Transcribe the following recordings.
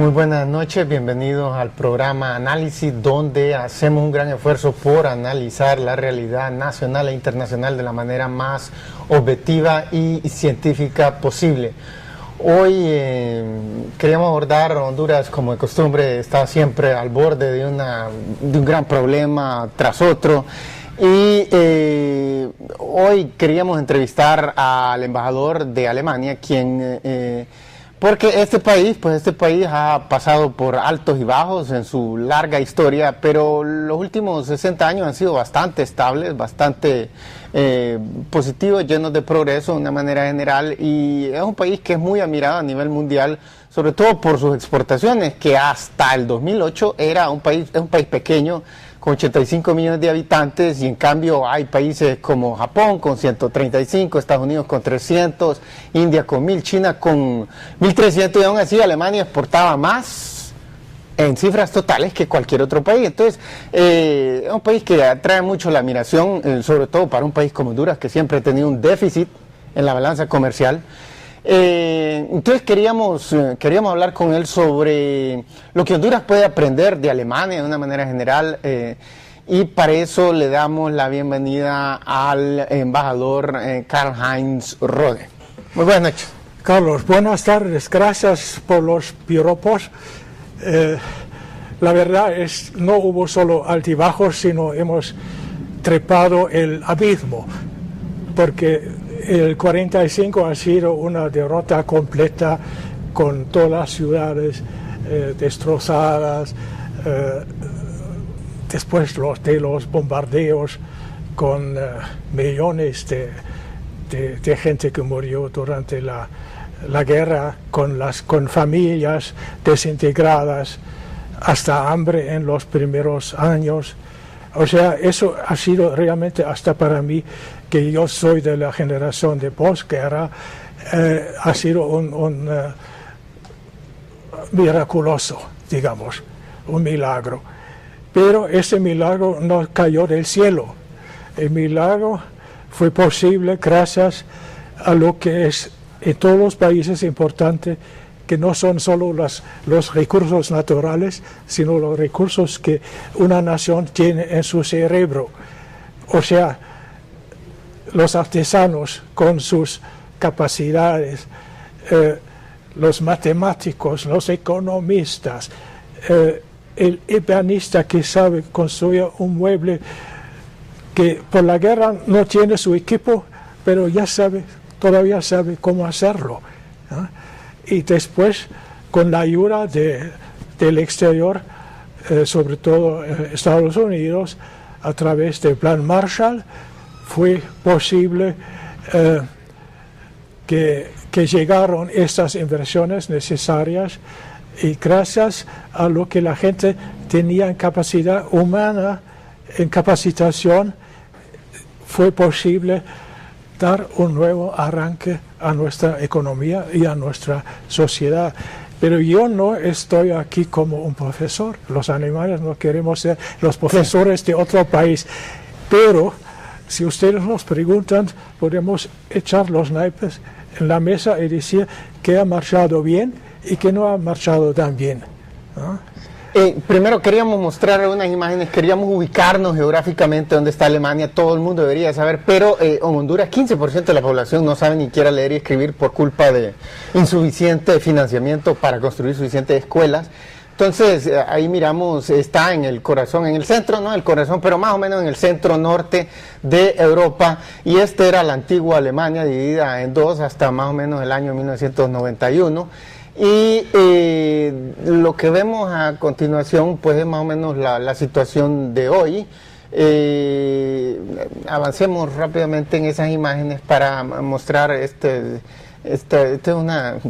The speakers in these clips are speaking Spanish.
Muy buenas noches, bienvenidos al programa Análisis, donde hacemos un gran esfuerzo por analizar la realidad nacional e internacional de la manera más objetiva y científica posible. Hoy queríamos abordar Honduras, como de costumbre, está siempre al borde de un gran problema tras otro. Y hoy queríamos entrevistar al embajador de Alemania, porque este país ha pasado por altos y bajos en su larga historia, pero los últimos 60 años han sido bastante estables, bastante positivos, llenos de progreso de una manera general, y es un país que es muy admirado a nivel mundial, sobre todo por sus exportaciones, que hasta el 2008 es un país pequeño, con 85 millones de habitantes, y en cambio hay países como Japón con 135, Estados Unidos con 300, India con 1000, China con 1300, y aún así Alemania exportaba más en cifras totales que cualquier otro país. Entonces, es un país que atrae mucho la admiración, sobre todo para un país como Honduras, que siempre ha tenido un déficit en la balanza comercial. Entonces queríamos hablar con él sobre lo que Honduras puede aprender de Alemania de una manera general, y para eso le damos la bienvenida al embajador Karl-Heinz Rode. Muy buenas noches. Carlos, buenas tardes, gracias por los piropos. La verdad es, no hubo solo altibajos, sino hemos trepado el abismo, porque el 45 ha sido una derrota completa, con todas las ciudades destrozadas, después de los bombardeos, con millones de gente que murió durante la guerra, con familias desintegradas, hasta hambre en los primeros años. O sea, eso ha sido realmente, hasta para mí, que yo soy de la generación de posguerra, ha sido un miraculoso, digamos, un milagro. Pero ese milagro no cayó del cielo. El milagro fue posible gracias a lo que es en todos los países importante, que no son solo los recursos naturales, sino los recursos que una nación tiene en su cerebro. O sea, los artesanos con sus capacidades, los matemáticos, los economistas, el ebanista que sabe construir un mueble que por la guerra no tiene su equipo, pero todavía sabe cómo hacerlo, ¿no? Y después, con la ayuda del exterior, sobre todo Estados Unidos, a través del Plan Marshall, fue posible que llegaron estas inversiones necesarias, y gracias a lo que la gente tenía en capacidad humana, en capacitación, fue posible dar un nuevo arranque a nuestra economía y a nuestra sociedad. Pero yo no estoy aquí como un profesor. Los alemanes no queremos ser los profesores de otro país. Pero si ustedes nos preguntan, podemos echar los naipes en la mesa y decir que ha marchado bien y que no ha marchado tan bien, ¿no? Primero queríamos mostrar unas imágenes, queríamos ubicarnos geográficamente donde está Alemania, todo el mundo debería saber, pero en Honduras 15% de la población no sabe ni siquiera leer y escribir por culpa de insuficiente financiamiento para construir suficientes escuelas. Entonces ahí miramos, está en el corazón, en el centro, no el corazón, pero más o menos en el centro norte de Europa, y era la antigua Alemania dividida en dos hasta más o menos el año 1991. Y lo que vemos a continuación pues es más o menos la situación de hoy. Avancemos rápidamente en esas imágenes para mostrar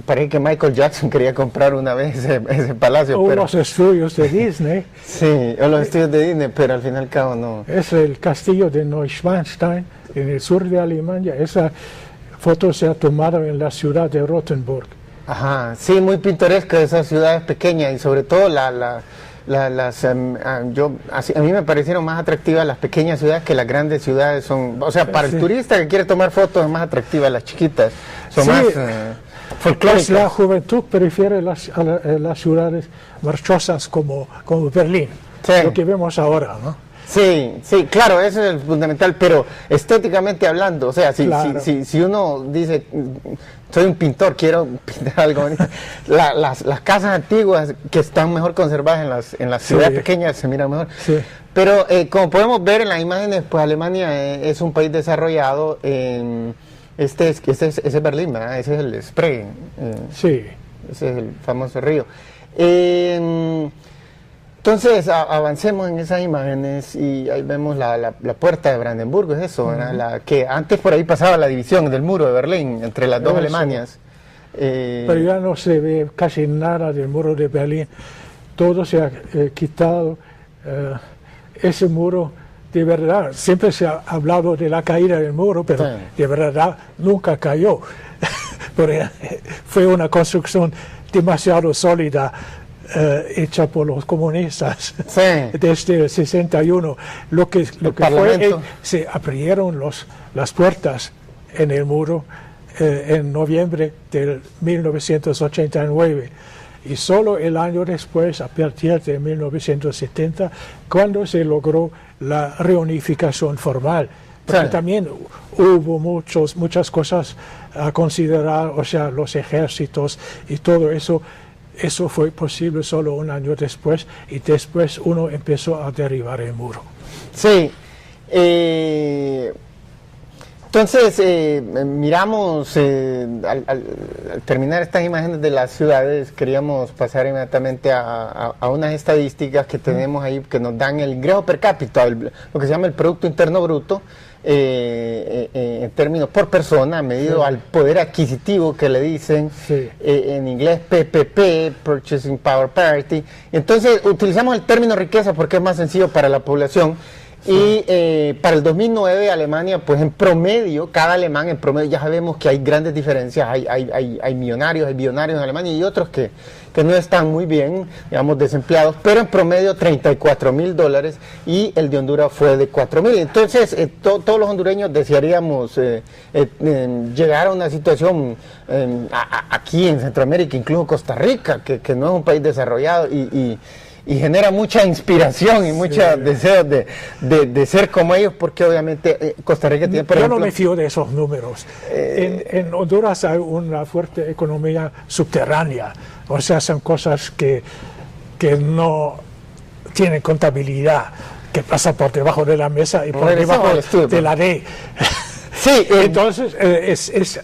parece que Michael Jackson quería comprar una vez ese palacio. O los estudios de Disney. Sí, o los estudios de Disney, pero al fin y al cabo no. Es el castillo de Neuschwanstein, en el sur de Alemania. Esa foto se ha tomado en la ciudad de Rothenburg. Ajá, sí, muy pintoresca esas ciudades pequeñas, y sobre todo a mí me parecieron más atractivas las pequeñas ciudades que las grandes ciudades. Son, o sea, para el turista que quiere tomar fotos es más atractiva las chiquitas, son más folclóricas. Pues la juventud prefiere las ciudades marchosas como Berlín, Sí. lo que vemos ahora, ¿no? Sí, sí, claro, eso es el fundamental, pero estéticamente hablando, o sea, Claro. si uno dice, soy un pintor, quiero pintar algo bonito, las casas antiguas que están mejor conservadas en las Sí. ciudades pequeñas se miran mejor. Sí. Pero como podemos ver en las imágenes, pues Alemania es un país desarrollado. Ese es Berlín, ¿verdad? Ese es el Spree, Sí. ese es el famoso río. Entonces, avancemos en esas imágenes y ahí vemos la puerta de Brandenburgo, es eso, ¿verdad? La que antes por ahí pasaba la división del muro de Berlín entre las dos Eso. Alemanias. Pero ya no se ve casi nada del muro de Berlín. Todo se ha quitado. Ese muro, de verdad, siempre se ha hablado de la caída del muro, pero Sí. de verdad nunca cayó. Porque fue una construcción demasiado sólida, hecha por los comunistas Sí. desde el 61. Lo que fue, Parlamento. se abrieron las puertas en el muro en noviembre de 1989 y solo el año después, a partir de 1970, cuando se logró la reunificación formal. Porque Sí. también hubo muchas cosas a considerar, o sea, los ejércitos y todo eso. Eso fue posible solo un año después y después uno empezó a derribar el muro. Sí. Entonces, miramos, al terminar estas imágenes de las ciudades, queríamos pasar inmediatamente a unas estadísticas que tenemos ahí que nos dan el ingreso per cápita, lo que se llama el Producto Interno Bruto, en términos por persona, medido Sí. al poder adquisitivo que le dicen, Sí. en inglés PPP, Purchasing Power Parity. Entonces, utilizamos el término riqueza porque es más sencillo para la población. Y para el 2009 Alemania, pues en promedio, cada alemán en promedio, ya sabemos que hay grandes diferencias, hay millonarios, hay billonarios en Alemania y otros que no están muy bien, digamos, desempleados, pero en promedio $34,000 y el de Honduras fue de 4,000. Entonces, todos los hondureños desearíamos llegar a una situación aquí en Centroamérica, incluso Costa Rica, que no es un país desarrollado y genera mucha inspiración y mucho deseo de ser como ellos, porque obviamente Costa Rica tiene, por Yo ejemplo... no me fío de esos números. En Honduras hay una fuerte economía subterránea, o sea, son cosas que no tienen contabilidad, que pasan por debajo de la mesa y por Regresamos debajo al estudio, de la ley. Sí, Entonces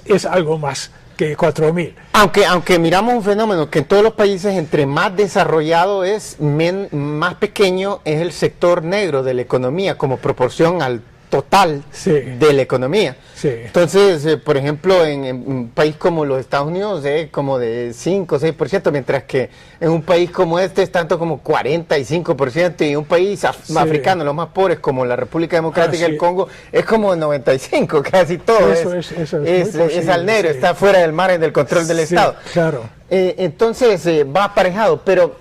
es algo más que 4,000. aunque miramos un fenómeno que en todos los países, entre más desarrollado es, más pequeño es el sector negro de la economía como proporción al total Sí. de la economía. Sí. Entonces, por ejemplo, en un país como los Estados Unidos es como de 5 o 6%, mientras que en un país como este es tanto como 45%, y en un país africano, los más pobres, como la República Democrática del sí. Congo, es como 95%, casi todo. Eso es muy es al negro, posible, sí. está fuera del mar, del control del Sí, Estado. claro. Entonces, va aparejado, pero...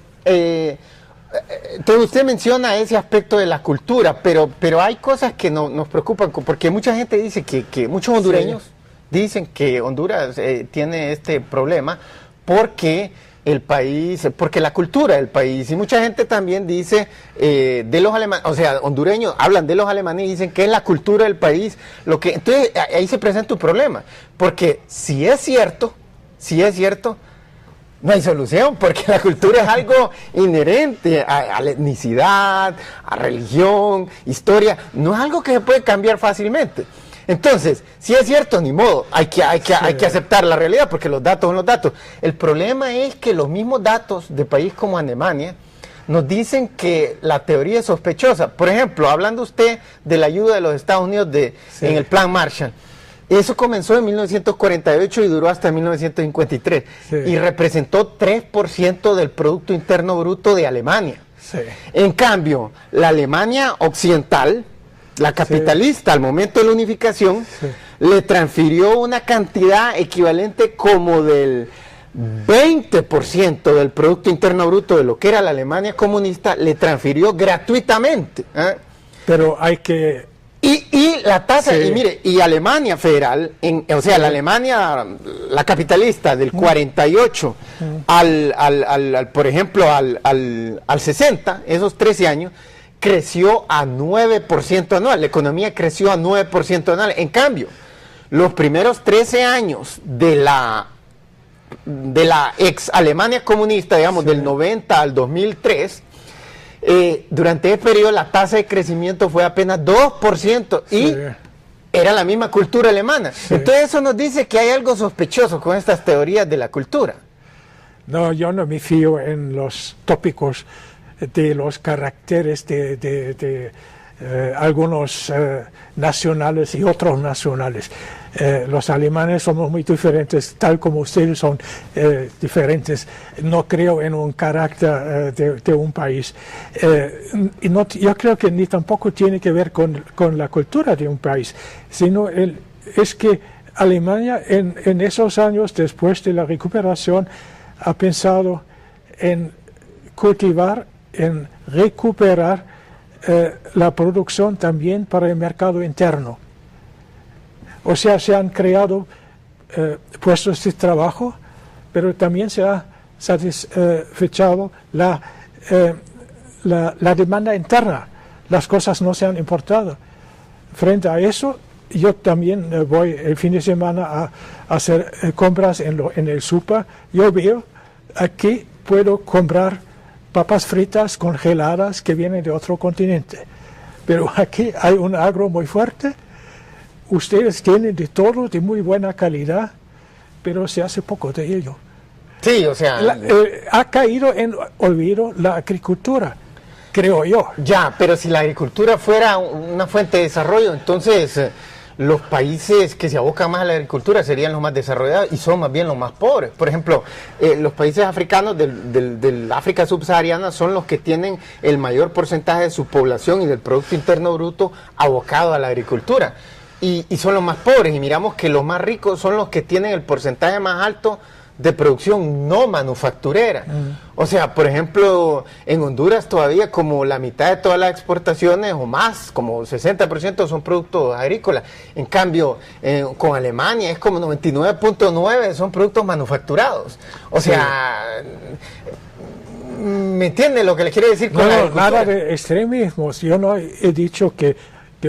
entonces usted menciona ese aspecto de la cultura, pero hay cosas que nos preocupan, porque mucha gente dice que muchos hondureños dicen que Honduras tiene este problema porque el país, porque la cultura del país, y mucha gente también dice de los alemanes, o sea, hondureños hablan de los alemanes y dicen que es la cultura del país, entonces ahí se presenta un problema, porque si es cierto, no hay solución, porque la cultura es algo inherente a la etnicidad, a religión, historia, no es algo que se puede cambiar fácilmente. Entonces, si es cierto, ni modo, hay que aceptar la realidad, porque los datos son los datos. El problema es que los mismos datos de país como Alemania nos dicen que la teoría es sospechosa. Por ejemplo, hablando usted de la ayuda de los Estados Unidos en el Plan Marshall, eso comenzó en 1948 y duró hasta 1953 y representó 3% del Producto Interno Bruto de Alemania. Sí. En cambio, la Alemania occidental, la capitalista, al momento de la unificación, le transfirió una cantidad equivalente como del 20% del Producto Interno Bruto de lo que era la Alemania comunista, le transfirió gratuitamente. Pero hay que... Y Sí, la tasa, Sí. y mire, y Alemania federal, o sea, la Alemania, la capitalista del 48 por ejemplo, al 60, esos 13 años, creció a 9% anual, la economía creció a 9% anual. En cambio, los primeros 13 años de la ex Alemania comunista, digamos, del 90 al 2003, durante ese periodo la tasa de crecimiento fue apenas 2% y era la misma cultura alemana. Entonces eso nos dice que hay algo sospechoso con estas teorías de la cultura. No, yo no me fío en los tópicos de los caracteres de algunos nacionales y otros nacionales. Los alemanes somos muy diferentes, tal como ustedes son diferentes. No creo en un carácter de un país. Y no, yo creo que ni tampoco tiene que ver con la cultura de un país, sino es que Alemania en esos años, después de la recuperación, ha pensado en cultivar, en recuperar la producción también para el mercado interno. O sea, se han creado puestos de trabajo, pero también se ha satisfechado la demanda interna. Las cosas no se han importado. Frente a eso, yo también voy el fin de semana a hacer compras en el súper. Yo veo aquí puedo comprar papas fritas congeladas que vienen de otro continente. Pero aquí hay un agro muy fuerte. Ustedes tienen de todo, de muy buena calidad, pero se hace poco de ello. Sí, o sea... ha caído en olvido la agricultura, creo yo. Ya, pero si la agricultura fuera una fuente de desarrollo, entonces los países que se abocan más a la agricultura serían los más desarrollados y son más bien los más pobres. Por ejemplo, los países africanos del África subsahariana son los que tienen el mayor porcentaje de su población y del Producto Interno Bruto abocado a la agricultura. Y son los más pobres, y miramos que los más ricos son los que tienen el porcentaje más alto de producción no manufacturera. O sea, por ejemplo, en Honduras todavía como la mitad de todas las exportaciones o más, como 60% son productos agrícolas. En cambio, con Alemania es como 99.9% son productos manufacturados. O sea, ¿me entiende lo que le quiero decir con la agricultura? Nada de extremismos. Yo no he dicho que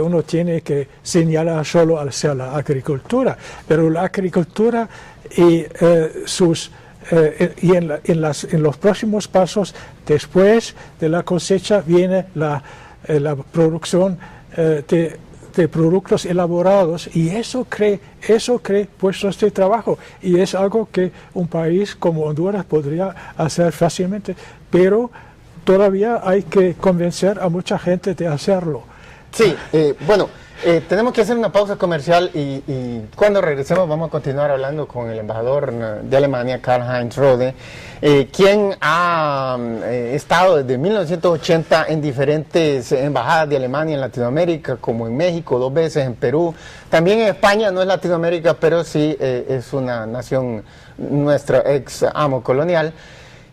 uno tiene que señalar solo hacia la agricultura, pero la agricultura y en los próximos pasos después de la cosecha viene la producción de productos elaborados, y eso cree puestos de trabajo, y es algo que un país como Honduras podría hacer fácilmente, pero todavía hay que convencer a mucha gente de hacerlo. Sí, bueno, tenemos que hacer una pausa comercial y cuando regresemos vamos a continuar hablando con el embajador de Alemania, Karl-Heinz Rode, quien ha estado desde 1980 en diferentes embajadas de Alemania en Latinoamérica, como en México, 2 veces en Perú, también en España, no es Latinoamérica, pero sí es una nación, nuestra ex amo colonial,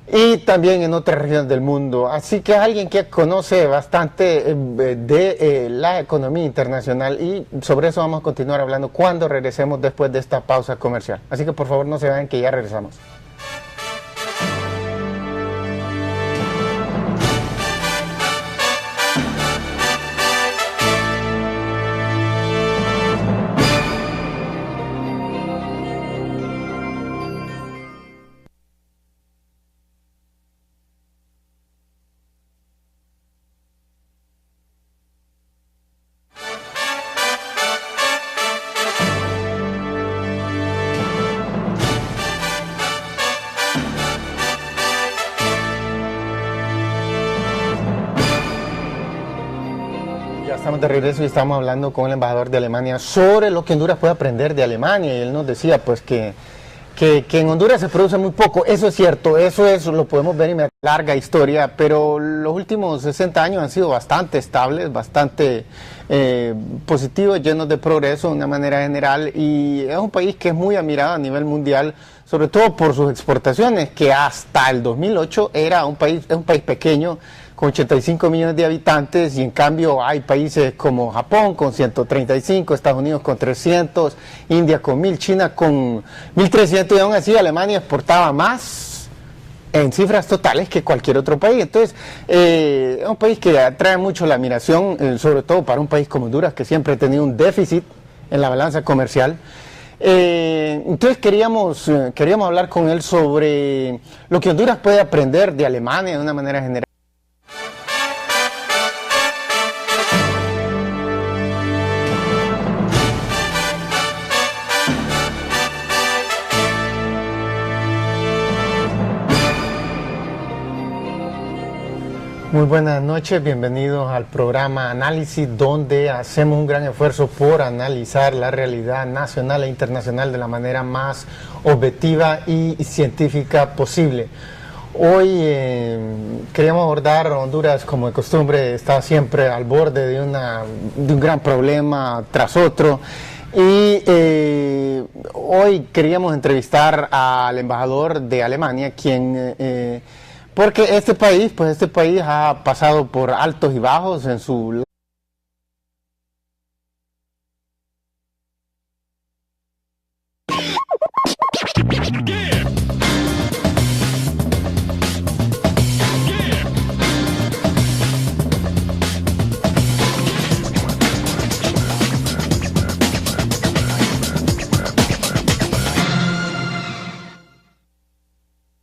y también en otras regiones del mundo. Así que es alguien que conoce bastante de la economía internacional, y sobre eso vamos a continuar hablando cuando regresemos después de esta pausa comercial. Así que por favor no se vayan, que ya regresamos. Estamos de regreso y estamos hablando con el embajador de Alemania sobre lo que Honduras puede aprender de Alemania, y él nos decía pues que en Honduras se produce muy poco. Eso es cierto, eso lo podemos ver en una larga historia, pero los últimos 60 años han sido bastante estables, bastante positivos, llenos de progreso de una manera general, y es un país que es muy admirado a nivel mundial, sobre todo por sus exportaciones, que hasta el 2008 era un país pequeño, con 85 millones de habitantes, y en cambio hay países como Japón con 135, Estados Unidos con 300, India con 1000, China con 1300, y aún así Alemania exportaba más en cifras totales que cualquier otro país. Entonces, es un país que atrae mucho la admiración, sobre todo para un país como Honduras, que siempre ha tenido un déficit en la balanza comercial. Entonces queríamos hablar con él sobre lo que Honduras puede aprender de Alemania de una manera general. Muy buenas noches, bienvenidos al programa Análisis, donde hacemos un gran esfuerzo por analizar la realidad nacional e internacional de la manera más objetiva y científica posible. Hoy queríamos abordar Honduras, como de costumbre, está siempre al borde de un gran problema tras otro. Y hoy queríamos entrevistar al embajador de Alemania, porque este país ha pasado por altos y bajos en su